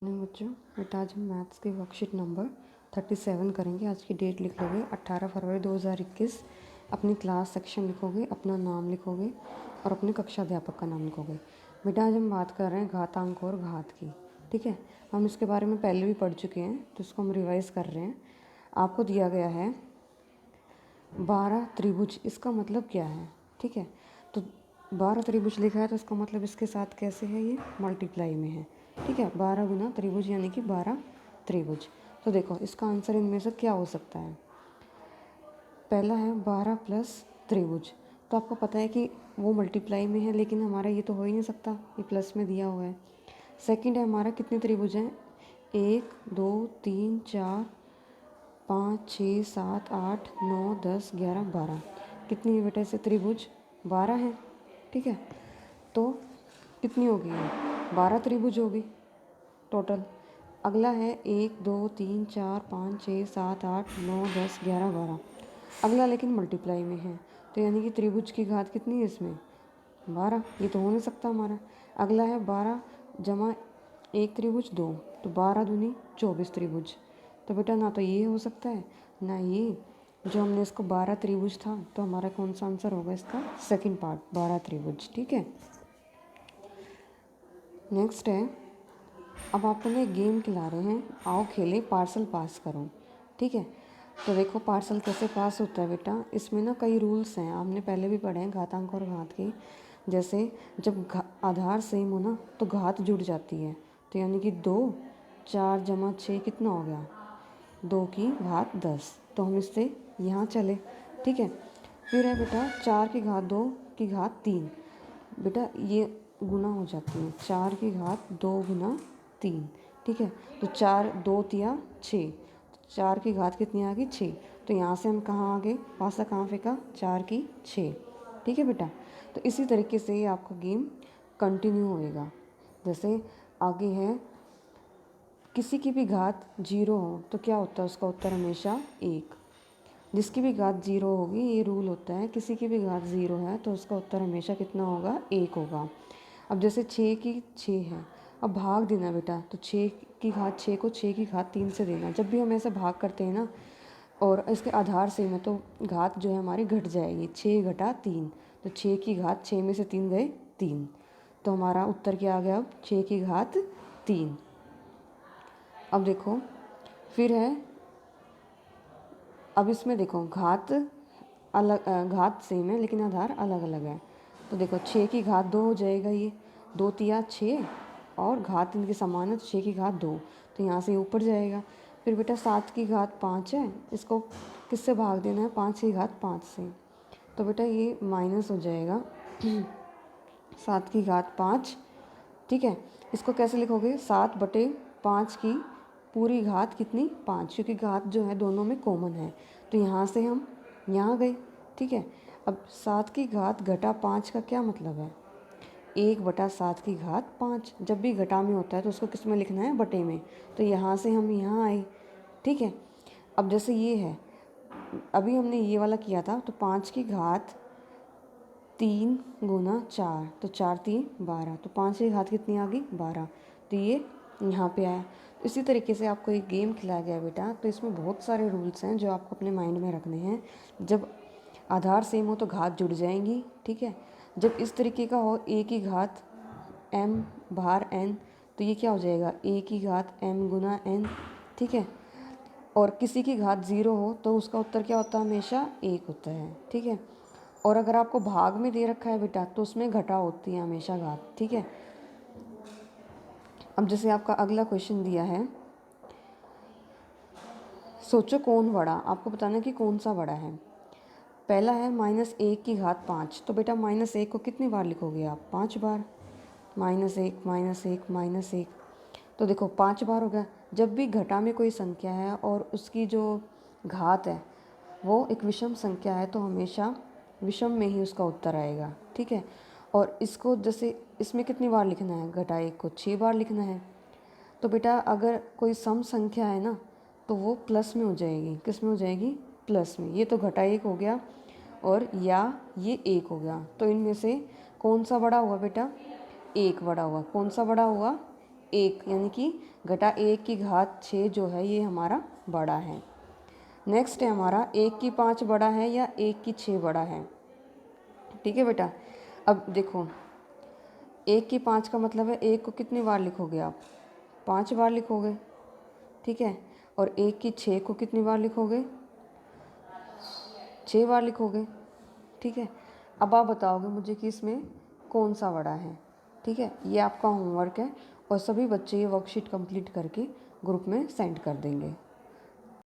नहीं बच्चों, बेटा आज हम मैथ्स की वर्कशीट नंबर 37 करेंगे। आज की डेट लिख लोगे 18 फरवरी 2021। अपनी क्लास सेक्शन लिखोगे, अपना नाम लिखोगे और अपने कक्षा अध्यापक का नाम लिखोगे। बेटा आज हम बात कर रहे हैं घातांक और घात की। ठीक है, हम इसके बारे में पहले भी पढ़ चुके हैं, तो इसको हम रिवाइज़ कर रहे हैं। आपको दिया गया है 12 त्रिभुज। इसका मतलब क्या है? ठीक है, तो 12 त्रिभुज लिखा है तो इसका मतलब इसके साथ कैसे है, ये मल्टीप्लाई में है। ठीक है, 12 गुना त्रिभुज यानी कि 12 त्रिभुज। तो देखो इसका आंसर इनमें से क्या हो सकता है। पहला है 12 प्लस त्रिभुज, तो आपको पता है कि वो मल्टीप्लाई में है, लेकिन हमारा ये तो हो ही नहीं सकता, ये प्लस में दिया हुआ है। सेकंड है हमारा कितने त्रिभुज हैं, 1 2 3 4 5 6 7 8 9 10 11 12। कितनी है बेटा ऐसे त्रिभुज? 12 है। ठीक है, तो कितनी होगी ये? 12 त्रिभुज होगी टोटल। अगला है 1 2 3 4 5 6 7 8 9 10 11 12। अगला लेकिन मल्टीप्लाई में है, तो यानी कि त्रिभुज की घात कितनी है इसमें? 12। ये तो हो नहीं सकता हमारा। अगला है 12 जमा 1 त्रिभुज 2, तो 12 दूनी 24 त्रिभुज। तो बेटा ना तो ये हो सकता है ना ये। जो हमने इसको 12 त्रिभुज था, तो हमारा कौन सा आंसर होगा इसका? सेकंड पार्ट 12 त्रिभुज। ठीक है, नेक्स्ट है, अब आपको ना एक गेम खिला रहे हैं, आओ खेले पार्सल पास करो। ठीक है, तो देखो पार्सल कैसे पास होता है बेटा। इसमें ना कई रूल्स हैं, आपने पहले भी पढ़े हैं घातांक और घात के। जैसे जब आधार सेम हो ना तो घात जुड़ जाती है, तो यानी कि 2 4 जमा 6 कितना हो गया? 2 की घात 10। तो हम इससे यहाँ चले। ठीक है, फिर है बेटा 4 की घात 2 की घात 3। बेटा ये गुना हो जाती है, 4 की घात 2 गुना 3। ठीक है, तो 4 2 तिया 6, 4 की घात कितनी आ गई? 6। तो यहाँ से हम कहाँ आ गए? पासा कहाँ फेंका? 4 की 6। ठीक है बेटा, तो इसी तरीके से आपका गेम कंटिन्यू होएगा। जैसे आगे है, किसी की भी घात 0 हो तो क्या होता है? उसका उत्तर हमेशा 1। जिसकी भी घात 0 होगी, ये रूल होता है, किसी की भी घात 0 है तो उसका उत्तर हमेशा कितना होगा? 1 होगा। अब जैसे 6 की 6 है, अब भाग देना बेटा, तो 6 की घात 6 को 6 की घात 3 से देना। जब भी हम ऐसे भाग करते हैं ना और इसके आधार से में, तो घात जो है हमारी घट जाएगी। 6 घटा 3, तो 6 की घात 6 में से 3 गए 3, तो हमारा उत्तर क्या आ गया? अब 6 की घात 3। अब देखो फिर है, अब इसमें देखो घात अलग, घात सेम है लेकिन आधार अलग अलग है। तो देखो 6 की घात 2 हो जाएगा, ये 2 तिया 6 और घात इनके समान है, तो 6 की घात 2, तो यहाँ से ऊपर जाएगा। फिर बेटा 7 की घात 5 है, इसको किससे भाग देना है? 5 की घात 5 से, तो बेटा ये माइनस हो जाएगा 7 की घात 5। ठीक है, इसको कैसे लिखोगे? 7/5 की पूरी घात कितनी? 5, क्योंकि घात जो है दोनों में कॉमन है, तो यहाँ से हम यहाँ गए। ठीक है, अब 7 की घात घटा 5 का क्या मतलब है? 1/7 की घात 5। जब भी घटा में होता है तो उसको किस में लिखना है? बटे में। तो यहाँ से हम यहाँ आए। ठीक है, अब जैसे ये है, अभी हमने ये वाला किया था, तो 5 की घात 3 गुना 4, तो 4 3 12, तो 5 की घात कितनी आ गई? 12, तो ये यहाँ पे आया। तो इसी तरीके से आपको एक गेम खिलाया गया बेटा, तो इसमें बहुत सारे रूल्स हैं जो आपको अपने माइंड में रखने हैं। जब आधार सेम हो तो घात जुड़ जाएंगी। ठीक है, जब इस तरीके का हो, a की घात m बाहर n, तो ये क्या हो जाएगा? a की घात m गुना n। ठीक है, और किसी की घात 0 हो तो उसका उत्तर क्या होता है? हमेशा 1 होता है। ठीक है, और अगर आपको भाग में दे रखा है बेटा, तो उसमें घटा होती है हमेशा घात। ठीक है, अब जैसे आपका अगला क्वेश्चन दिया है, सोचो कौन बड़ा, आपको बताना कि कौन सा बड़ा है। पहला है -1 की घात 5, तो बेटा -1 को कितनी बार लिखोगे आप? 5 बार। -1 -1 -1, तो देखो 5 बार हो गया। जब भी घटा में कोई संख्या है और उसकी जो घात है वो एक विषम संख्या है, तो हमेशा विषम में ही उसका उत्तर आएगा। ठीक है, और इसको जैसे इसमें कितनी बार लिखना है? घटा 1 को 6 बार लिखना है। तो बेटा अगर कोई सम संख्या है ना, तो वो प्लस में हो जाएगी। किस में हो जाएगी? प्लस में। ये तो घटा 1 हो गया और या ये 1 हो गया, तो इनमें से कौन सा बड़ा हुआ बेटा? 1 बड़ा हुआ। कौन सा बड़ा हुआ? 1, यानी कि घटा 1 की घात 6 जो है ये हमारा बड़ा है। नेक्स्ट है हमारा 1 की 5 बड़ा है या 1 की 6 बड़ा है। ठीक है बेटा, अब देखो 1 की 5 का मतलब है 1 को कितनी बार लिखोगे आप, 5 बार लिखोगे। ठीक है, और 1 की 6 को कितनी बार लिखोगे, 6 बार लिखोगे। ठीक है, अब आप बताओगे मुझे कि इसमें कौन सा बड़ा है। ठीक है, ये आपका होमवर्क है और सभी बच्चे ये वर्कशीट कंप्लीट करके ग्रुप में सेंड कर देंगे।